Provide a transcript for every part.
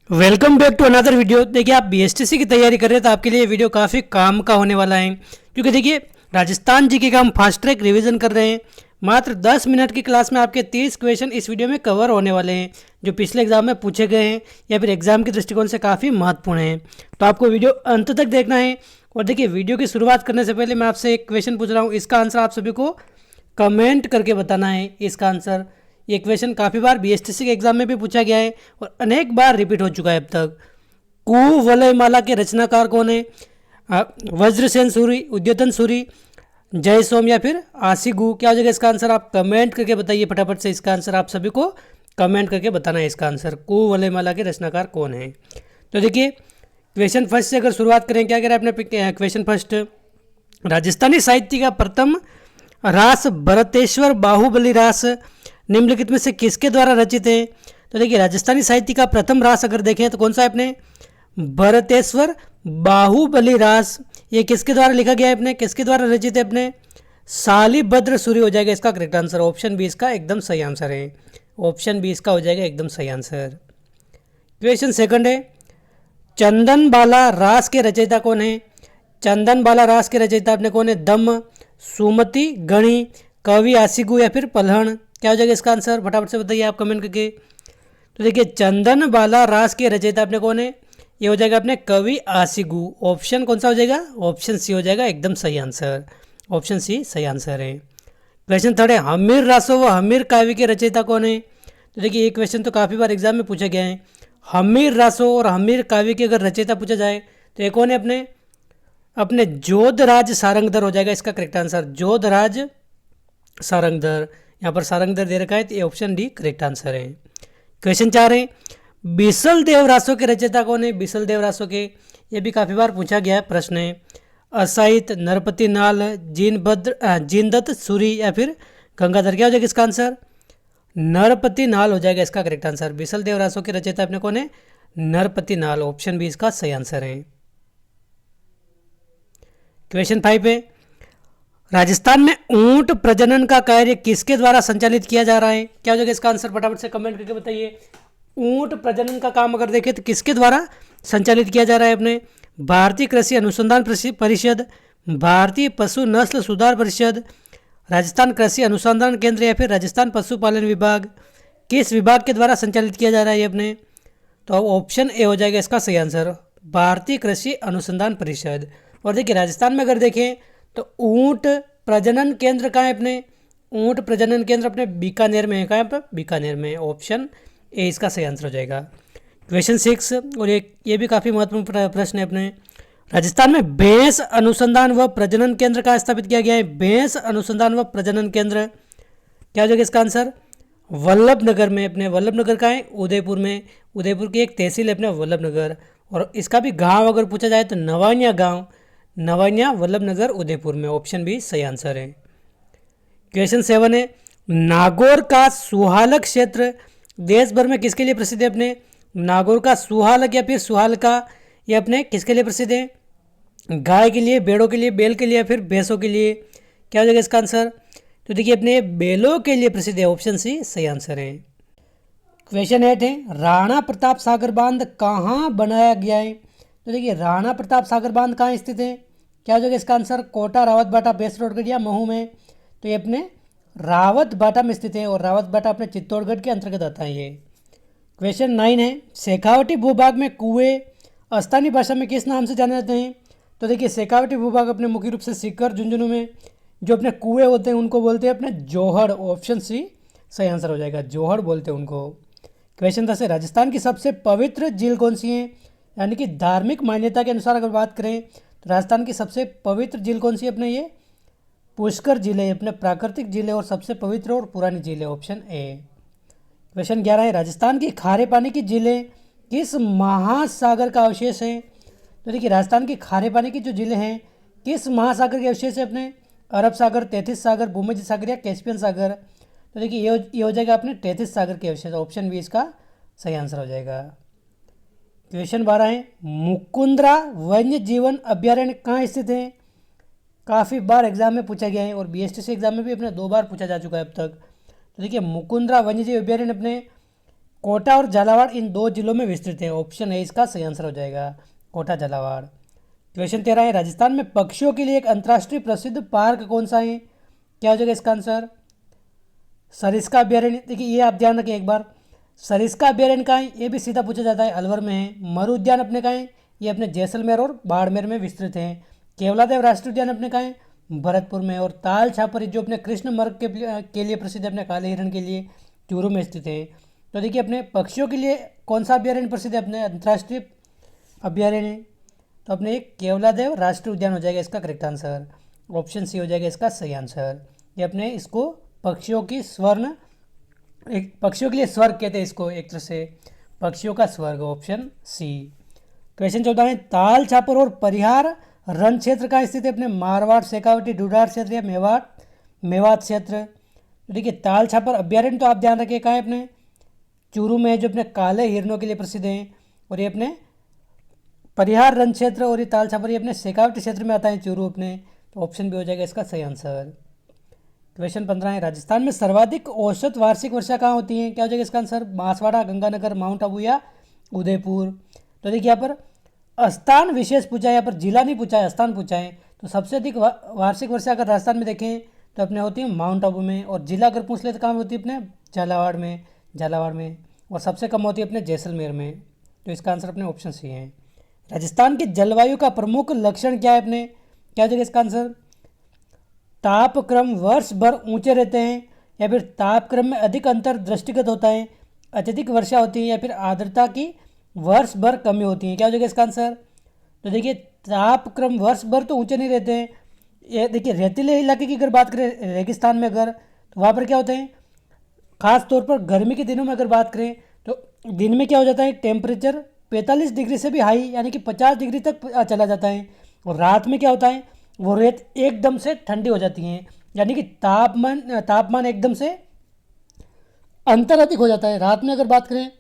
Welcome back to another video. देखिए, आप BSTC की तैयारी कर रहे हैं तो आपके लिए ये वीडियो काफ़ी काम का होने वाला है, क्योंकि देखिए राजस्थान जीके का हम फास्ट ट्रैक रिवीजन कर रहे हैं। मात्र 10 मिनट की क्लास में आपके 30 क्वेश्चन इस वीडियो में कवर होने वाले हैं, जो पिछले एग्जाम में पूछे गए हैं या फिर एग्जाम के दृष्टिकोण से काफ़ी महत्वपूर्ण हैं। तो आपको वीडियो अंत तक देखना है। और देखिए, वीडियो की शुरुआत करने से पहले मैं आपसे एक क्वेश्चन पूछ रहा हूँ, इसका आंसर आप सभी को कमेंट करके बताना है। इसका आंसर, ये क्वेश्चन काफ़ी बार बीएसटीसी के एग्जाम में भी पूछा गया है और अनेक बार रिपीट हो चुका है अब तक। कुवलयमाला के रचनाकार कौन है? वज्रसेन सूरी, उद्योतन सूरी, जय सोम या फिर आसिगु? क्या हो जाएगा इसका आंसर? आप कमेंट करके बताइए फटाफट से। इसका आंसर आप सभी को कमेंट करके बताना है। इसका आंसर कुवलयमाला के रचनाकार कौन है? तो देखिए, क्वेश्चन फर्स्ट से अगर शुरुआत करें, क्या कह रहा है अपने क्वेश्चन फर्स्ट? राजस्थानी साहित्य का प्रथम रास भरतेश्वर बाहुबली रास निम्नलिखित में से किसके द्वारा रचित है? तो देखिए, राजस्थानी साहित्य का प्रथम रास अगर देखें तो कौन सा है अपने? भरतेश्वर बाहुबली रास। ये किसके द्वारा लिखा गया है अपने? किसके द्वारा रचित है अपने? शालिभद्र सूर्य हो जाएगा इसका करेक्ट आंसर। ऑप्शन बी इसका एकदम सही आंसर है। ऑप्शन बी इसका हो जाएगा एकदम सही आंसर। क्वेश्चन सेकंड है, चंदन बाला रास के रचयिता कौन है? चंदन बाला रास के रचयिता अपने कौन है? दम, सुमति, गणी, कवि आसिगु या फिर पल्हण? क्या हो जाएगा इसका आंसर? फटाफट से बताइए आप कमेंट करके। तो देखिए, चंदन बाला रास के रचयिता अपने कौन है? ये हो जाएगा अपने कवि आसिगु। ऑप्शन कौन सा हो जाएगा? ऑप्शन सी हो जाएगा एकदम सही आंसर। ऑप्शन सी सही आंसर है। क्वेश्चन थर्ड है, हमीर रासो व हमीर काव्य के रचयिता कौन है? तो देखिए, ये क्वेश्चन तो काफ़ी बार एग्जाम में पूछा गया है। हमीर रासो और हमीर काव्य के अगर रचयिता पूछा जाए तो ये कौन है अपने? अपने जोधराज सारंगधर हो जाएगा इसका करेक्ट आंसर। जोधराज सारंगधर। यहाँ पर सारंगधर दे रखा है तो ये ऑप्शन डी करेक्ट आंसर है। क्वेश्चन 4 है, बिसल देव रासो के रचयिता कौन है? बिसल देव रासो के, ये भी काफ़ी बार पूछा गया है प्रश्न है। असाहित, नरपति नाल, जीनदत्त सूरी या फिर गंगाधर? क्या हो जाएगा इसका आंसर? नरपति नाल हो जाएगा इसका करेक्ट आंसर। बिसल देव रासो के रचयिता अपने कौन है? नरपति नाल। ऑप्शन बी इसका सही आंसर है। क्वेश्चन 5 है, राजस्थान में ऊंट प्रजनन का कार्य किसके द्वारा संचालित किया जा रहा है? क्या हो जाएगा इसका आंसर? फटाफट से कमेंट करके बताइए। ऊंट प्रजनन का काम अगर देखें तो किसके द्वारा संचालित किया जा रहा है अपने? भारतीय कृषि अनुसंधान परिषद, भारतीय पशु नस्ल सुधार परिषद, राजस्थान कृषि अनुसंधान केंद्र या फिर राजस्थान पशुपालन विभाग? किस विभाग के द्वारा संचालित किया जा रहा है ये अपने? तो ऑप्शन ए हो जाएगा इसका सही आंसर, भारतीय कृषि अनुसंधान परिषद। और देखिए, राजस्थान में अगर देखें तो ऊंट प्रजनन केंद्र कहाँ है अपने? ऊंट प्रजनन केंद्र अपने बीकानेर में है। कहाँ पर? बीकानेर में। ऑप्शन ए इसका सही आंसर हो जाएगा। क्वेश्चन 6, और ये भी काफ़ी महत्वपूर्ण प्रश्न है अपने। राजस्थान में भैंस अनुसंधान व प्रजनन केंद्र कहाँ स्थापित किया गया है? भैंस अनुसंधान व प्रजनन केंद्र? क्या हो जाएगा इसका आंसर? वल्लभनगर में। अपने वल्लभनगर का है उदयपुर में। उदयपुर की एक तहसील है अपने वल्लभनगर। और इसका भी गांव अगर पूछा जाए तो नवानिया गांव, नवानिया वल्लभनगर उदयपुर में। ऑप्शन बी सही आंसर है। क्वेश्चन 7 है, नागौर का सुहालक क्षेत्र देश भर में किसके लिए प्रसिद्ध है अपने? नागौर का सुहालक या फिर सुहालका, ये अपने किसके लिए प्रसिद्ध है? गाय के लिए, भेड़ों के लिए, बैल के लिए या फिर भैंसों के लिए? क्या हो जाएगा इसका आंसर? तो देखिए, अपने बैलों के लिए प्रसिद्ध है। ऑप्शन सी सही आंसर है। क्वेश्चन 8 है, राणा प्रताप सागर बांध कहाँ बनाया गया है? तो देखिए, राणा प्रताप सागर बांध कहाँ स्थित है? क्या हो जाएगा इसका आंसर? कोटा, रावत बाटा, बेसरोडगढ़ या महू में? तो ये अपने रावत बाटा में स्थित है और रावत बाटा अपने चित्तौड़गढ़ के अंतर्गत आता है ये। क्वेश्चन 9 है, शेखावटी भूभाग में कुएं स्थानीय भाषा में किस नाम से जाने जाते हैं? तो देखिए, शेखावटी भूभाग अपने मुख्य रूप से सीकर, झुंझुनू में जो अपने कुएं होते हैं उनको बोलते हैं अपने जोहड़। ऑप्शन सी सही आंसर हो जाएगा, जोहड़ बोलते हैं उनको। क्वेश्चन 10 है, राजस्थान की सबसे पवित्र झील कौन सी है? यानी कि धार्मिक मान्यता के अनुसार अगर बात करें तो राजस्थान की सबसे पवित्र झील कौन सी है अपने? ये पुष्कर झील है अपने, प्राकृतिक झील है और सबसे पवित्र और पुरानी झील है। Option A. क्वेश्चन 11 है, राजस्थान की खारे पानी की झीलें किस महासागर का अवशेष है? तो देखिए, राजस्थान की खारे पानी की जो झीलें हैं किस महासागर के अवशेष है अपने? अरब सागर, तैथिस सागर, भूमध्य सागर या कैस्पियन सागर? तो देखिए, ये हो जाएगा अपने तैथिस सागर के अवशेष। ऑप्शन बी इसका सही आंसर हो जाएगा। क्वेश्चन 12 है, मुकुंदरा वन्य जीवन अभ्यारण्य कहाँ स्थित है? काफ़ी बार एग्जाम में पूछा गया है और बीएसटीसी एग्जाम में भी अपने 2 बार पूछा जा चुका है अब तक। तो देखिए, मुकुंदरा वन्यजीव अभ्यारण्य अपने कोटा और झालावाड़ इन 2 जिलों में विस्तृत है। ऑप्शन ए इसका सही आंसर हो जाएगा, कोटा झालावाड़। क्वेश्चन 13 है, राजस्थान में पक्षियों के लिए एक अंतर्राष्ट्रीय प्रसिद्ध पार्क कौन सा है? क्या हो जाएगा इसका आंसर? सरिस्का अभ्यारण्य। देखिए ये आप ध्यान रखें एक बार, सरिस्का अभ्यारण्य कहाँ है? ये भी सीधा पूछा जाता है, अलवर में है। मरु उद्यान अपने कहाँ है? ये अपने जैसलमेर और बाड़मेर में विस्तृत है। केवलादेव राष्ट्रीय उद्यान अपने कहाँ है? भरतपुर में। और ताल छापर जो अपने कृष्ण मर्ग के लिए प्रसिद्ध है, अपने काले हिरण के लिए, चूरू में स्थित है। तो देखिए अपने पक्षियों के लिए कौन सा अभ्यारण्य प्रसिद्ध है? अपने अंतर्राष्ट्रीय अभ्यारण्य, तो अपने एक केवलादेव राष्ट्रीय उद्यान हो जाएगा इसका करेक्ट आंसर। ऑप्शन सी हो जाएगा इसका सही आंसर। ये अपने इसको पक्षियों की स्वर्ण, एक पक्षियों के लिए स्वर्ग कहते हैं इसको, एक तरह से पक्षियों का स्वर्ग, ऑप्शन सी। क्वेश्चन 14 है, ताल छापर और परिहार रण क्षेत्र का स्थित है? अपने मारवाड़, शेखावटी, डूडार क्षेत्र या मेवात क्षेत्र? तो देखिए ताल छापर अभ्यारण्य तो आप ध्यान रखिए कहाँ है? अपने चूरू में है, जो अपने काले हिरणों के लिए प्रसिद्ध है। और ये अपने परिहार रण क्षेत्र और ये ताल छापर ये अपने शेखावटी क्षेत्र में आता है, चूरू अपने। तो ऑप्शन भी हो जाएगा इसका सही आंसर। क्वेश्चन 15 है, राजस्थान में सर्वाधिक औसत वार्षिक वर्षा कहाँ होती है? क्या हो जाएगा इसका आंसर? बांसवाड़ा, गंगानगर, माउंट आबू या उदयपुर? तो देखिए यहाँ पर स्थान विशेष पूछा है, यहाँ पर जिला नहीं पूछा है, स्थान पूछा है। तो सबसे अधिक वार्षिक वर्षा अगर राजस्थान में देखें तो अपने होती है माउंट आबू में। और जिला अगर पूछ ले तो कहाँ होती है? अपने झालावाड़ में। और सबसे कम होती है अपने जैसलमेर में। तो इसका आंसर अपने ऑप्शन सी है। राजस्थान की जलवायु का प्रमुख लक्षण क्या है? अपने क्या हो जाएगा इसका आंसर? तापक्रम वर्ष भर ऊंचे रहते हैं, या फिर तापक्रम में अधिक अंतर दृष्टिगत होता है, अत्यधिक वर्षा होती है, या फिर आर्द्रता की वर्ष भर कमी होती है? क्या हो जाएगा इसका आंसर? तो देखिए तापक्रम वर्ष भर तो ऊंचे नहीं रहते हैं। ये देखिए रेतीले इलाके की अगर बात करें, रेगिस्तान में अगर, तो वहाँ पर क्या होते हैं, खास तौर पर गर्मी के दिनों में अगर बात करें तो दिन में क्या हो जाता है, टेम्परेचर 45 डिग्री से भी हाई यानी कि 50 डिग्री तक चला जाता है। और रात में क्या होता है, वो रेत एकदम से ठंडी हो जाती हैं, यानी कि तापमान एकदम से अंतर अधिक हो जाता है। रात में अगर बात करें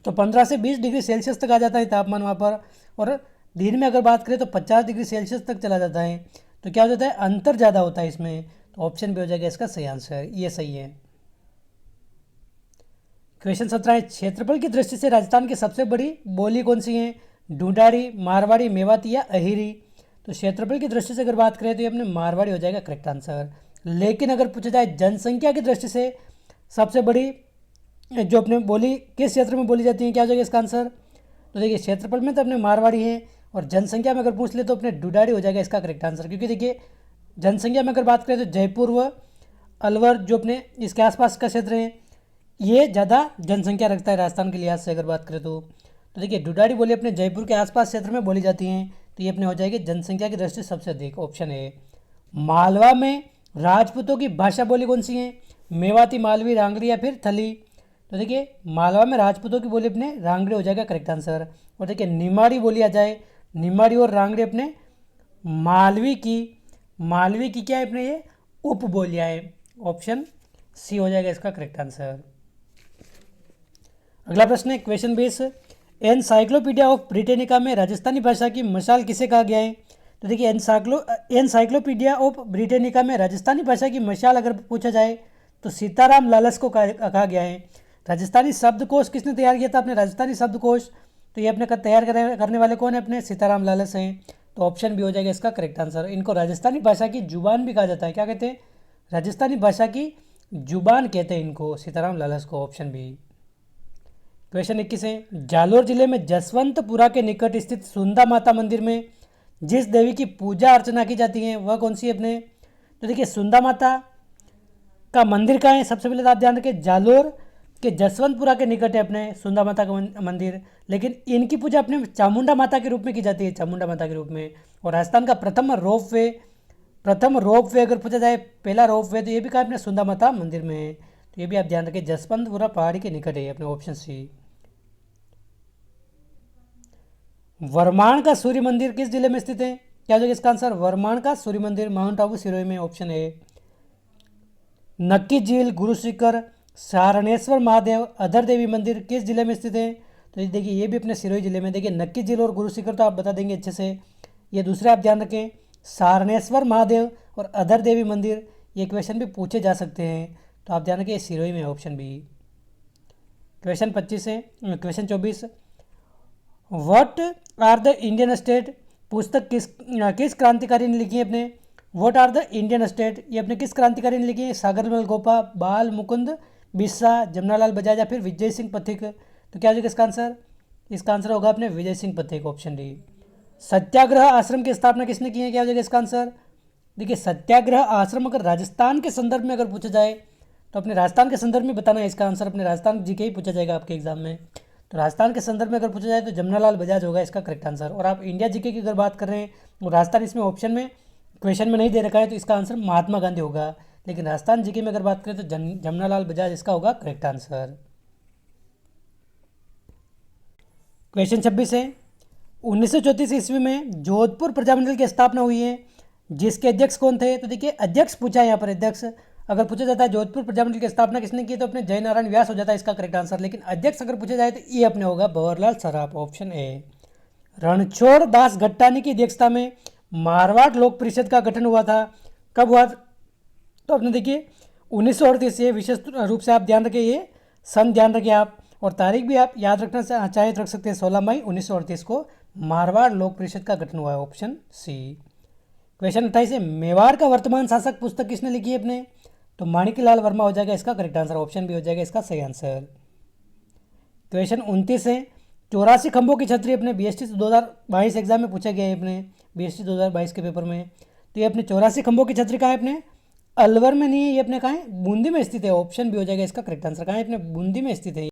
तो 15 से 20 डिग्री सेल्सियस तक आ जाता है तापमान वहाँ पर, और दिन में अगर बात करें तो 50 डिग्री सेल्सियस तक चला जाता है। तो क्या हो जाता है, अंतर ज़्यादा होता है इसमें। तो ऑप्शन भी हो जाएगा इसका सही आंसर, ये सही है। क्वेश्चन 17 है, क्षेत्रफल की दृष्टि से राजस्थान की सबसे बड़ी बोली कौन सी है? ढूंढाड़ी, मारवाड़ी, मेवाती या अहिरी? तो क्षेत्रफल की दृष्टि से अगर बात करें तो ये अपने मारवाड़ी हो जाएगा करेक्ट आंसर। लेकिन अगर पूछा जाए जनसंख्या की दृष्टि से सबसे बड़ी जो अपने बोली किस क्षेत्र में बोली जाती है, क्या हो जाएगा इसका आंसर? तो देखिए क्षेत्रफल में तो अपने मारवाड़ी है, और जनसंख्या में अगर पूछ ले तो अपने ढूंढाड़ी हो जाएगा इसका करेक्ट आंसर। क्योंकि देखिए जनसंख्या में अगर बात करें तो जयपुर व अलवर जो अपने इसके आसपास का क्षेत्र है, ये ज़्यादा जनसंख्या रखता है राजस्थान के लिहाज से अगर बात करें तो देखिए ढूंढाड़ी बोली अपने जयपुर के आसपास क्षेत्र में बोली जाती हैं। तो ये अपने हो जाएगी जनसंख्या की दृष्टि से सबसे अधिक, ऑप्शन ए। मालवा में राजपूतों की भाषा बोली कौन सी है? मेवाती, मालवी, रांगड़ी या फिर थली? तो देखिए मालवा में राजपूतों की बोली अपने रांगड़ी हो जाएगा करेक्ट आंसर। और देखिए निमाड़ी बोली आ जाए, निमाड़ी और रांगड़ी अपने मालवी की क्या है अपने ये उप बोलियाँ हैं। ऑप्शन सी हो जाएगा इसका करेक्ट आंसर। अगला प्रश्न है क्वेश्चन 20, एनसाइक्लोपीडिया ऑफ ब्रिटेनिका में राजस्थानी भाषा की मशाल किसे कहा गया है? तो देखिए एनसाइक्लोपीडिया ऑफ ब्रिटेनिका में राजस्थानी भाषा की मशाल अगर पूछा जाए तो सीताराम लालस को कहा गया है। राजस्थानी शब्दकोश किसने तैयार किया था? अपने राजस्थानी शब्दकोश, तो ये अपने तैयार करने वाले कौन है? अपने सीताराम लालस हैं। तो ऑप्शन भी हो जाएगा इसका करेक्ट आंसर। इनको राजस्थानी भाषा की जुबान भी कहा जाता है। क्या कहते हैं? राजस्थानी भाषा की जुबान कहते हैं इनको, सीताराम लालस को, ऑप्शन बी। क्वेश्चन 21 है, जालोर जिले में जसवंतपुरा के निकट स्थित सुंदा माता मंदिर में जिस देवी की पूजा अर्चना की जाती है वह कौन सी है अपने? तो देखिए सुंदा माता का मंदिर कहाँ है? सबसे पहले तो आप ध्यान रखें जालोर के जसवंतपुरा के निकट है अपने सुंदा माता का मंदिर। लेकिन इनकी पूजा अपने चामुंडा माता के रूप में की जाती है, चामुंडा माता के रूप में। और राजस्थान का प्रथम रोप वे अगर पूछा जाए, पहला रोप वे, तो ये भी कहा अपने सुंदा माता मंदिर में है। तो ये भी आप ध्यान रखें, जसवंतपुरा पहाड़ी के निकट है अपने, ऑप्शन सी। वरमाण का सूर्य मंदिर किस जिले में स्थित है? क्या हो जाएगा इसका आंसर? वरमाण का सूर्य मंदिर माउंट आबू सिरोही में, ऑप्शन ए। नक्की झील, गुरु शिखर, सारणेश्वर महादेव, अधर देवी मंदिर किस जिले में स्थित है? तो देखिए ये भी अपने सिरोही जिले में। देखिए नक्की झील और गुरु शिखर तो आप बता देंगे अच्छे से। ये दूसरे आप ध्यान रखें, सारणेश्वर महादेव और अधर देवी मंदिर, ये क्वेश्चन भी पूछे जा सकते हैं। तो आप ध्यान रखें सिरोही में, ऑप्शन बी। क्वेश्चन 25 है, question 24, what are the Indian state, पुस्तक किस क्रांतिकारी ने लिखी है अपने, what are the Indian state, ये अपने किस क्रांतिकारी ने लिखी है, सागरमल गोपा, बाल मुकुंद बिस्सा, जमनालाल बजाज या फिर विजय सिंह पथिक। तो क्या हो जाएगा इसका आंसर, इसका आंसर होगा अपने विजय सिंह पथिक, ऑप्शन डी। सत्याग्रह आश्रम की स्थापना किसने की है, क्या हो जाएगा इसका आंसर। देखिए सत्याग्रह आश्रम अगर राजस्थान के संदर्भ में अगर पूछा जाए तो अपने राजस्थान के संदर्भ में बताना है इसका आंसर, अपने राजस्थान जी के ही पूछा जाएगा आपके एग्जाम में। तो राजस्थान के संदर्भ में अगर पूछा जाए तो जमनालाल बजाज होगा इसका करेक्ट आंसर। और आप इंडिया जीके की अगर बात कर रहे हैं तो राजस्थान इसमें ऑप्शन में क्वेश्चन में नहीं दे रखा है, तो इसका आंसर महात्मा गांधी होगा। लेकिन राजस्थान जीके में अगर बात करें तो जमनालाल बजाज इसका होगा करेक्ट आंसर। क्वेश्चन 26 है, 1934 ईस्वी में जोधपुर प्रजामंडल की स्थापना हुई है, जिसके अध्यक्ष कौन थे। तो देखिए अध्यक्ष पूछा है यहाँ पर, अध्यक्ष अगर पूछा जाता है जोधपुर प्रजामंडल की स्थापना किसने की तो अपने जयनारायण व्यास हो जाता है इसका करेक्ट आंसर। लेकिन अध्यक्ष अगर पूछा जाए तो ये अपने होगा भंवरलाल सराफ, ऑप्शन ए। रणछोड़ दास गट्टानी की अध्यक्षता में मारवाड़ लोक परिषद का गठन हुआ था, कब हुआ। तो अपने देखिए 1938, ये विशेष रूप से आप ध्यान रखिए, ये सन ध्यान रखिए आप, और तारीख भी आप याद रखना चाहे तो रख सकते हैं, 16 मई 1938 को मारवाड़ लोक परिषद का गठन हुआ है, ऑप्शन सी। क्वेश्चन 28 है, मेवाड़ का वर्तमान शासक पुस्तक किसने लिखी है अपने। तो माणिकलाल वर्मा हो जाएगा इसका करेक्ट आंसर, ऑप्शन बी हो जाएगा इसका सही आंसर। क्वेश्चन 29 है, 84 खंभों की छतरी अपने BST 2022 एग्जाम में पूछा गया है अपने BST 2022 के पेपर में। तो ये अपने 84 खंभों की छतरी कहाँ है अपने, अलवर में नहीं है, ये अपने कहाँ है, बूंदी में स्थित है, ऑप्शन बी हो जाएगा इसका करेक्ट आंसर। कहाँ है अपने, बूंदी में स्थित है,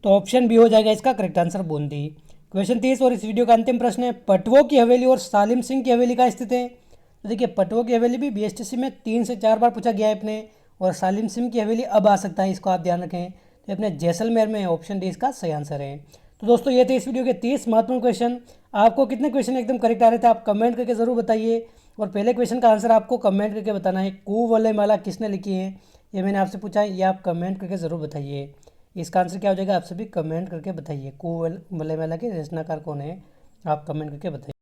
तो ऑप्शन बी हो जाएगा इसका करेक्ट आंसर, बूंदी। क्वेश्चन 30 और इस वीडियो का अंतिम प्रश्न है, पटवो की हवेली और सालिम सिंह की हवेली कहाँ स्थित है। तो देखिए पटवो की हवेली भी BSTC में 3 से 4 बार पूछा गया है अपने, और सालिम सिंह की हवेली अब आ सकता है, इसको आप ध्यान रखें। तो अपने जैसलमेर में, ऑप्शन डी इसका सही आंसर है। तो दोस्तों ये थे इस वीडियो के 30 महत्वपूर्ण क्वेश्चन। आपको कितने क्वेश्चन एकदम करेक्ट आ रहे थे आप कमेंट करके ज़रूर बताइए। और पहले क्वेश्चन का आंसर आपको कमेंट करके बताना है, कूवलयमाला किसने लिखी है, ये मैंने आपसे पूछा है, ये आप कमेंट करके ज़रूर बताइए। इसका आंसर क्या हो जाएगा, आप सभी कमेंट करके बताइए, कूवलयमाला के रचनाकार कौन है, आप कमेंट करके बताइए।